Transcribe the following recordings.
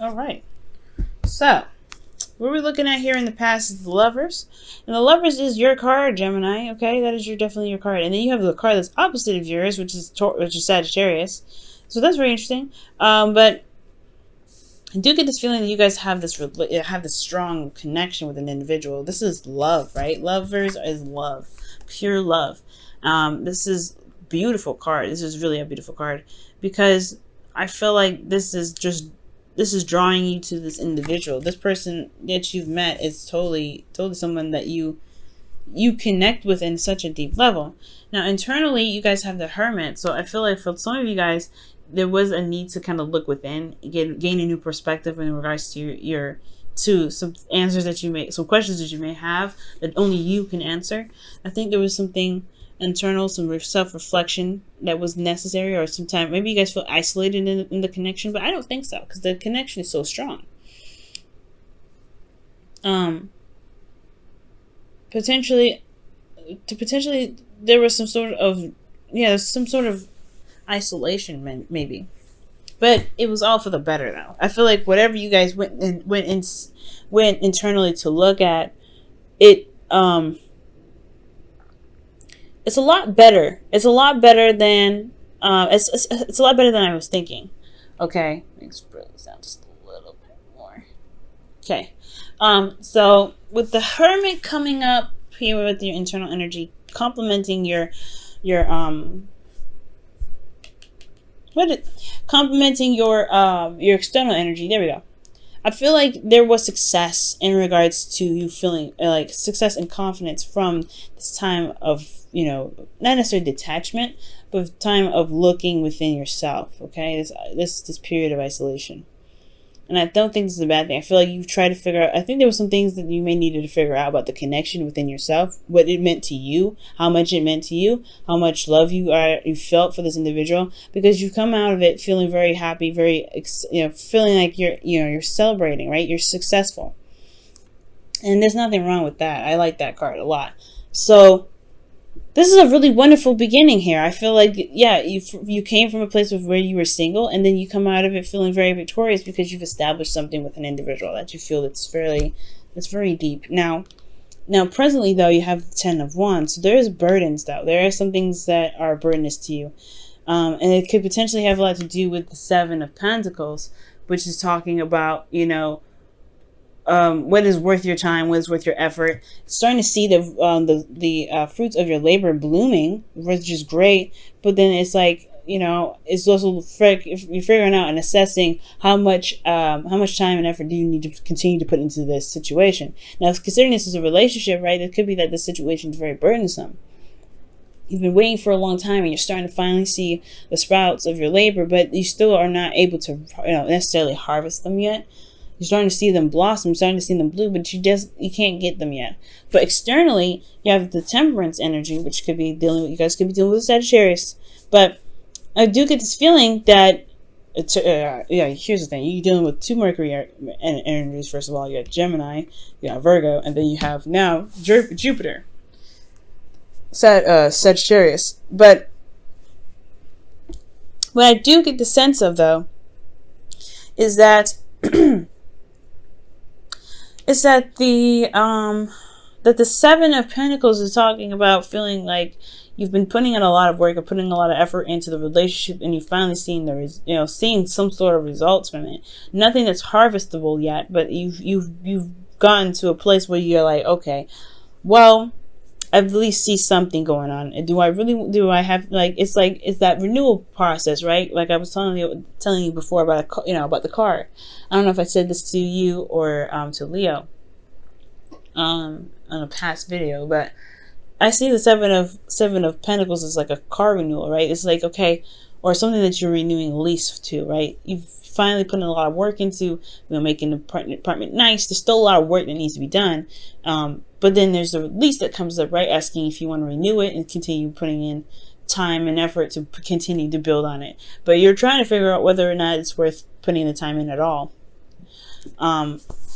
All right. So, what we're looking at here in the past is the Lovers. And the Lovers is your card, Gemini. Okay, that is definitely your card. And then you have the card that's opposite of yours, which is Sagittarius. So that's very interesting. But I do get this feeling that you guys have this strong connection with an individual. This is love, right? Lovers is love, pure love. This is beautiful card. This is really a beautiful card because I feel like this is drawing you to this individual. This person that you've met is totally someone that you connect with in such a deep level. Now internally, you guys have the Hermit, so I feel like for some of you guys, there was a need to kind of look within, gain a new perspective in regards to to some answers that you may, some questions that you may have that only you can answer. I think there was something internal, some self-reflection that was necessary, or sometimes maybe you guys feel isolated in the connection, but I don't think so because the connection is so strong. Potentially there was some sort of isolation, maybe, but it was all for the better though. I feel like whatever you guys went internally to look at it, it's a lot better. It's a lot better than it's a lot better than I was thinking. Okay, let's bring this down just a little bit more. Okay, so with the Hermit coming up here with your internal energy, complementing your external energy. There we go. I feel like there was success in regards to you feeling like success and confidence from this time of, not necessarily detachment, but time of looking within yourself. Okay, this period of isolation. And I don't think this is a bad thing. I feel like you've tried to figure out, I think there were some things that you may needed to figure out about the connection within yourself, what it meant to you, how much it meant to you, how much love you felt for this individual, because you come out of it feeling very happy, very, feeling like you're celebrating, right? You're successful. And there's nothing wrong with that. I like that card a lot. So this is a really wonderful beginning here. I feel like, you came from a place of where you were single, and then you come out of it feeling very victorious because you've established something with an individual that you feel that's very deep. Now presently though, you have the 10 of Wands, so there is burdens though. There are some things that are burdens to you, and it could potentially have a lot to do with the 7 of Pentacles, which is talking about, what is worth your time, what is worth your effort. Starting to see the fruits of your labor blooming, which is great. But then it's like, it's also if you're figuring out and assessing how much time and effort do you need to continue to put into this situation. Now, considering this is a relationship, right, it could be that the situation is very burdensome. You've been waiting for a long time and you're starting to finally see the sprouts of your labor, but you still are not able to necessarily harvest them yet. You're starting to see them blossom, starting to see them bloom, but you can't get them yet. But externally, you have the Temperance energy, which could be you guys could be dealing with Sagittarius. But I do get this feeling that, here's the thing. You're dealing with 2 Mercury energies. First of all, you got Gemini, you got Virgo, and then you have now Jupiter, Sagittarius. But what I do get the sense of, though, is that the 7 of Pentacles is talking about feeling like you've been putting in a lot of work or putting a lot of effort into the relationship, and you've finally seen seeing some sort of results from it. Nothing that's harvestable yet, but you've gotten to a place where you're like, okay, well, I at least see something going on. And do I have, like, it's that renewal process, right? Like I was telling you before about about the card. I don't know if I said this to you or to Leo on a past video, but I see the 7 of Pentacles as like a car renewal, right? It's like, okay, or something that you're renewing a lease to, right? You've finally put in a lot of work into, making the apartment nice. There's still a lot of work that needs to be done. But then there's the lease that comes up, right? Asking if you want to renew it and continue putting in time and effort to continue to build on it. But you're trying to figure out whether or not it's worth putting the time in at all.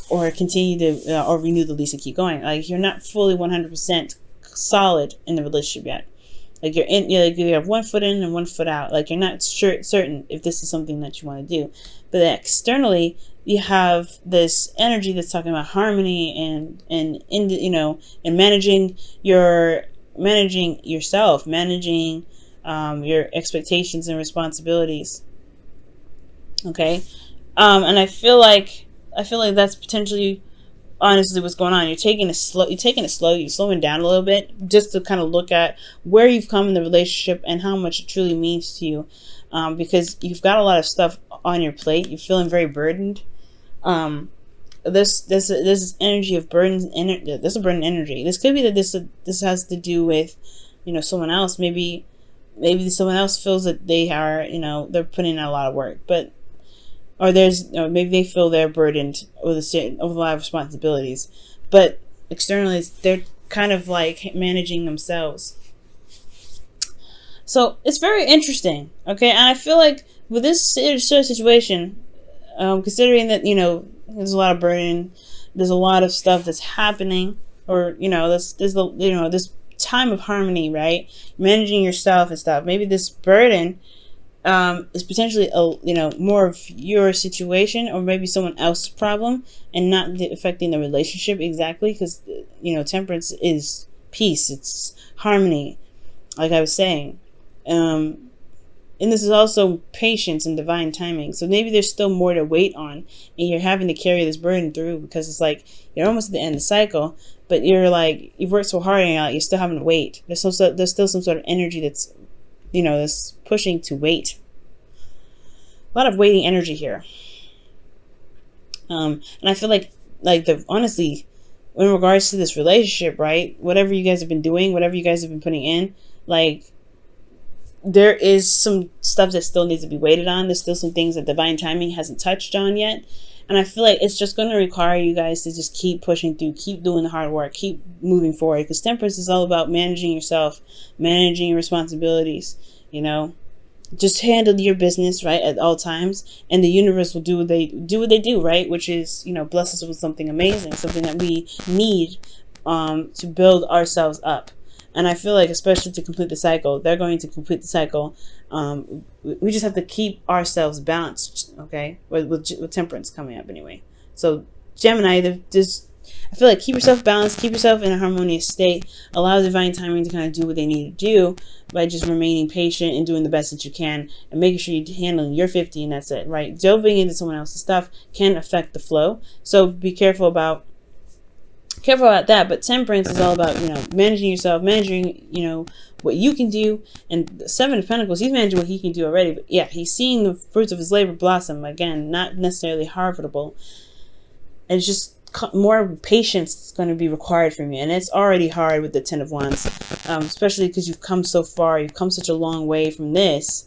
Or continue to, or renew the lease and keep going. Like, you're not fully 100% solid in the relationship yet. Like, you have 1 foot in and 1 foot out. Like, you're not certain if this is something that you want to do. But externally, you have this energy that's talking about harmony and in the, and managing yourself, managing your expectations and responsibilities. Okay. And I feel like that's potentially, honestly, what's going on. You're taking it slow. You're slowing down a little bit, just to kind of look at where you've come in the relationship and how much it truly means to you, because you've got a lot of stuff on your plate. You're feeling very burdened. This energy of burden. This is a burden energy. This could be that this has to do with, someone else. Maybe someone else feels that they are, they're putting in a lot of work, but. Or maybe they feel they're burdened with a lot of responsibilities, but externally they're kind of like managing themselves. So it's very interesting, okay? And I feel like with this sort of situation, considering that there's a lot of burden, there's a lot of stuff that's happening, or this time of harmony, right? Managing yourself and stuff. Maybe this burden is potentially more of your situation, or maybe someone else's problem, and not affecting the relationship exactly, because temperance is peace, it's harmony, like I was saying, and this is also patience and divine timing. So maybe there's still more to wait on, and you're having to carry this burden through, because it's like you're almost at the end of the cycle, but you've worked so hard and you're still having to wait. There's still some sort of energy that's this pushing to wait. A lot of waiting energy here. And I feel like honestly, in regards to this relationship, right? Whatever you guys have been doing, whatever you guys have been putting in, there is some stuff that still needs to be waited on. There's still some things that divine timing hasn't touched on yet. And I feel like it's just going to require you guys to just keep pushing through, keep doing the hard work, keep moving forward. Because temperance is all about managing yourself, managing your responsibilities, Just handle your business, right, at all times, and the universe will do what they do, right? Which is, bless us with something amazing, something that we need to build ourselves up. And I feel like, especially to complete the cycle, they're going to complete the cycle. We just have to keep ourselves balanced, okay? With temperance coming up anyway. So Gemini, I feel like keep yourself balanced, keep yourself in a harmonious state, allow divine timing to kind of do what they need to do by just remaining patient and doing the best that you can, and making sure you're handling your 50, and that's it, right? Delving into someone else's stuff can affect the flow, so be careful about that. But temperance is all about managing yourself, managing what you can do. And the Seven of Pentacles, he's managing what he can do already, but yeah, he's seeing the fruits of his labor blossom. Again, not necessarily harvestable, and it's just more patience is going to be required from you, and it's already hard with the Ten of Wands, especially because you've come so far, you've come such a long way from this,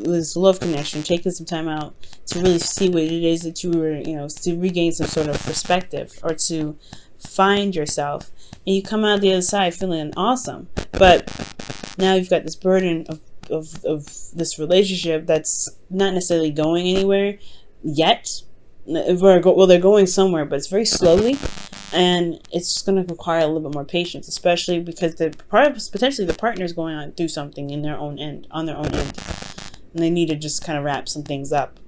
this love connection, taking some time out to really see what it is that you were, to regain some sort of perspective, or to find yourself, and you come out the other side feeling awesome. But now you've got this burden of this relationship that's not necessarily going anywhere yet. Well, they're going somewhere, but it's very slowly, and it's just going to require a little bit more patience, especially because potentially the partner is going on through something on their own end, and they need to just kind of wrap some things up.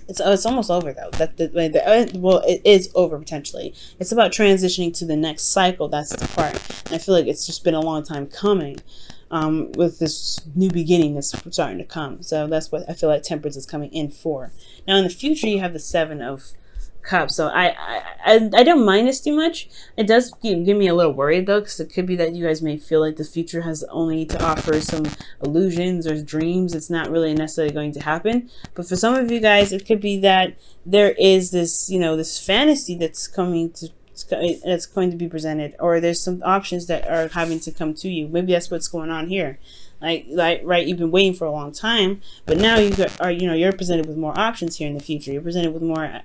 It's almost over though. It is over potentially. It's about transitioning to the next cycle. That's the part, and I feel like it's just been a long time coming. With this new beginning that's starting to come. So that's what I feel like temperance is coming in for. Now in the future, you have the Seven of Cups. So I don't mind this too much. It does give me a little worried though, because it could be that you guys may feel like the future has only to offer some illusions or dreams. It's not really necessarily going to happen. But for some of you guys, it could be that there is this, this fantasy that's coming to it's going to be presented, or there's some options that are having to come to you. Maybe that's what's going on here. Right, you've been waiting for a long time, but now you're presented with more options here in the future. You're presented with more,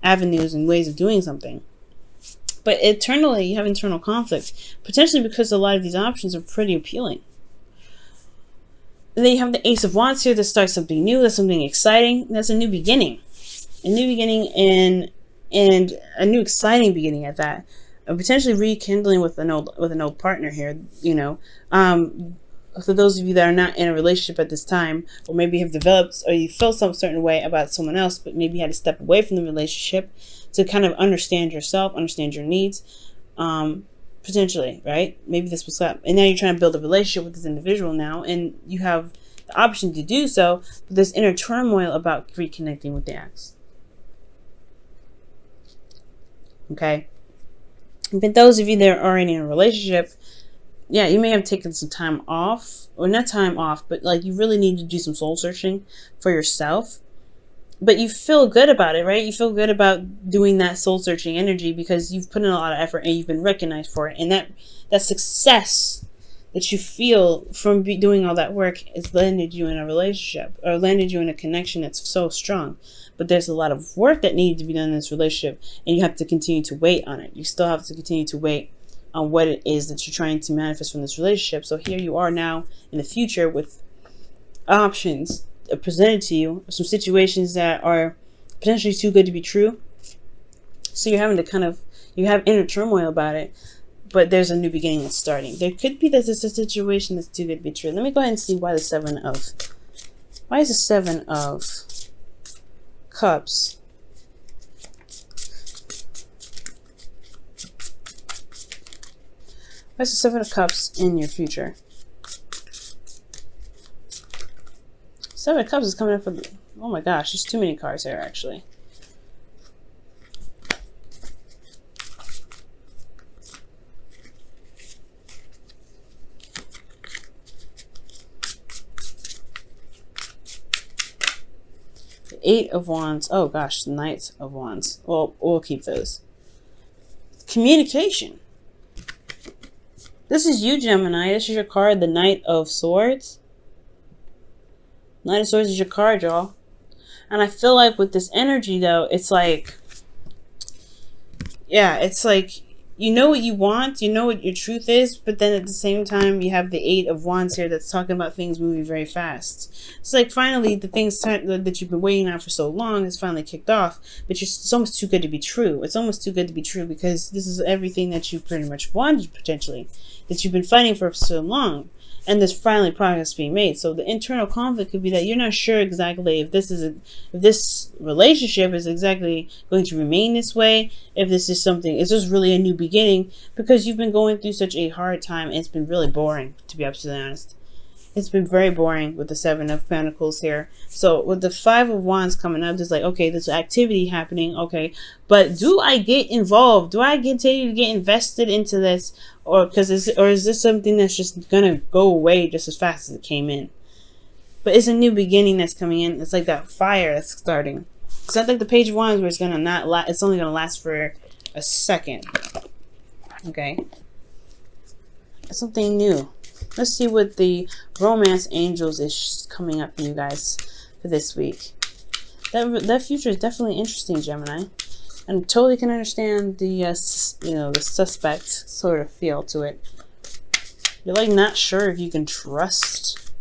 avenues and ways of doing something. But internally, you have internal conflict, potentially because a lot of these options are pretty appealing. And then you have the Ace of Wands here that starts something new. That's something exciting. That's a new beginning. And a new exciting beginning at that, potentially rekindling with an old partner here. for those of you that are not in a relationship at this time, or maybe have developed or you feel some certain way about someone else, but maybe had to step away from the relationship to kind of understand yourself, understand your needs, potentially, right? Maybe this was up, and now you're trying to build a relationship with this individual now, and you have the option to do so, but there's inner turmoil about reconnecting with the ex. Okay? But those of you that are already in a relationship, yeah, you may have taken some time off, or not time off, but like you really need to do some soul searching for yourself. But you feel good about it, right? You feel good about doing that soul searching energy because you've put in a lot of effort and you've been recognized for it. And that success that you feel from doing all that work has landed you in a relationship or landed you in a connection that's so strong. But there's a lot of work that needs to be done in this relationship, and you have to continue to wait on it. You still have to continue to wait on what it is that you're trying to manifest from this relationship. So here you are now in the future with options presented to you, some situations that are potentially too good to be true. So you're having to you have inner turmoil about it, but there's a new beginning that's starting. There could be that there's a situation that's too good to be true. Let me go ahead and see why is the Seven of Cups What's the Seven of Cups in your future? Seven of Cups is coming up for the... Oh my gosh, there's too many cards here, actually. The Eight of Wands. Oh gosh, the Knight of Wands. Well, we'll keep those. Communication. This is you, Gemini. This is your card, the Knight of Swords. Knight of Swords is your card, y'all. And I feel like with this energy, though, it's like... Yeah, it's like... You know what you want, you know what your truth is, but then at the same time, you have the Eight of Wands here that's talking about things moving very fast. It's like finally the things that you've been waiting on for so long has finally kicked off, but it's almost too good to be true. It's almost too good to be true because this is everything that you pretty much wanted, potentially, that you've been fighting for so long. And there's finally progress being made. So the internal conflict could be that you're not sure exactly if this relationship is exactly going to remain this way. If this is something, it's just really a new beginning because you've been going through such a hard time. And it's been really boring, to be absolutely honest. It's been very boring with the Seven of Pentacles here. So with the Five of Wands coming up, it's like, okay, there's activity happening. Okay, but do I get involved? Do I continue to get invested into this? Or is this something that's just gonna go away just as fast as it came in? But it's a new beginning that's coming in. It's like that fire that's starting. It's not like the Page of Wands where it's gonna not last. It's only gonna last for a second. Okay, it's something new. Let's see what the Romance Angels is coming up for you guys for this week. That future is definitely interesting, Gemini. And totally can understand the the suspect sort of feel to it. You're like not sure if you can trust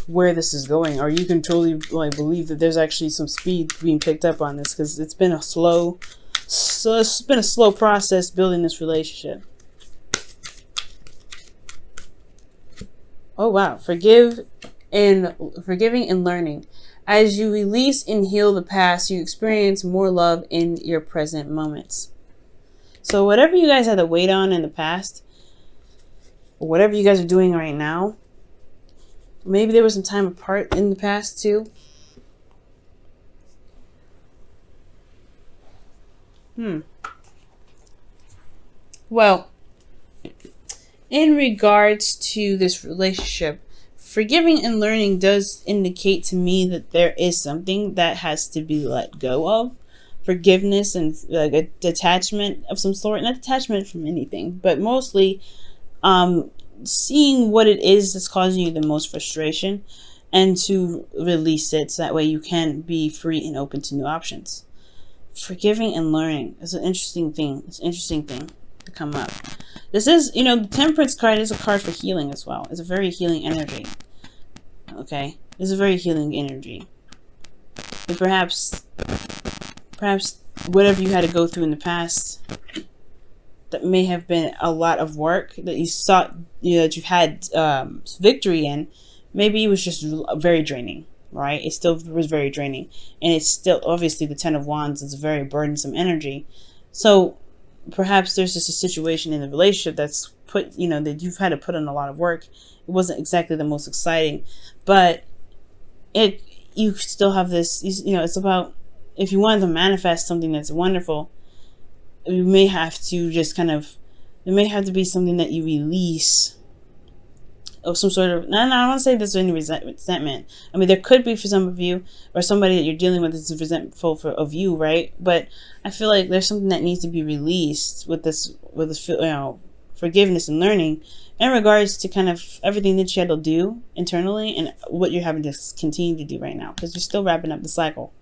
where this is going, or you can totally like believe that there's actually some speed being picked up on this because it's been a slow process building this relationship. Oh wow, forgiving and learning. As you release and heal the past, you experience more love in your present moments. So whatever you guys had to wait on in the past, or whatever you guys are doing right now, maybe there was some time apart in the past too. Well, in regards to this relationship, forgiving and learning does indicate to me that there is something that has to be let go of. Forgiveness and like a detachment of some sort. Not detachment from anything, but mostly seeing what it is that's causing you the most frustration and to release it so that way you can be free and open to new options. Forgiving and learning is an interesting thing. It's an interesting thing to come up. This is, the Temperance card is a card for healing as well. It's a very healing energy. Okay? It's a very healing energy. But perhaps whatever you had to go through in the past that may have been a lot of work that you sought, that you've had victory in, maybe it was just very draining, right? It still was very draining. And it's still, obviously, the Ten of Wands is a very burdensome energy. So perhaps there's just a situation in the relationship that's that you've had to put in a lot of work. It wasn't exactly the most exciting, but you still have this, it's about, if you wanted to manifest something that's wonderful, you may have to just there may have to be something that you release of some sort of, no, I don't want to say there's any resentment. I mean, there could be for some of you, or somebody that you're dealing with is resentful of you, right? But I feel like there's something that needs to be released with this forgiveness and learning in regards to kind of everything that you had to do internally and what you're having to continue to do right now, because you're still wrapping up the cycle.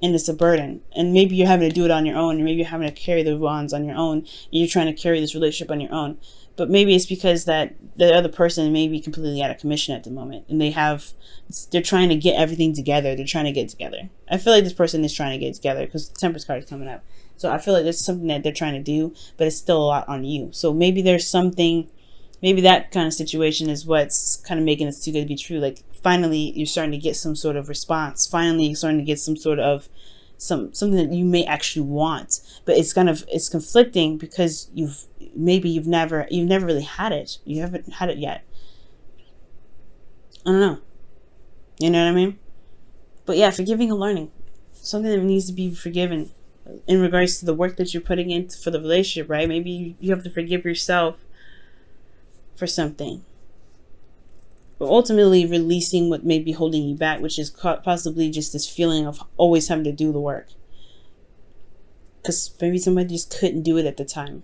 And it's a burden, and maybe you're having to do it on your own, and maybe you're having to carry the wands on your own, and you're trying to carry this relationship on your own. But maybe it's because that the other person may be completely out of commission at the moment, and they're trying to get everything together. They're trying to get together. I feel like this person is trying to get together because the Temperance card is coming up. So I feel like there's something that they're trying to do, but it's still a lot on you. So maybe there's something, maybe that kind of situation is what's kind of making it too good to be true. Like, finally, you're starting to get some sort of response. Finally, you're starting to get some sort of something that you may actually want, but it's conflicting because you've never really had it. You haven't had it yet. I don't know. You know what I mean? But yeah, forgiving and learning. Something that needs to be forgiven in regards to the work that you're putting in for the relationship, right? Maybe you have to forgive yourself for something. But ultimately releasing what may be holding you back, which is possibly just this feeling of always having to do the work. Because maybe somebody just couldn't do it at the time.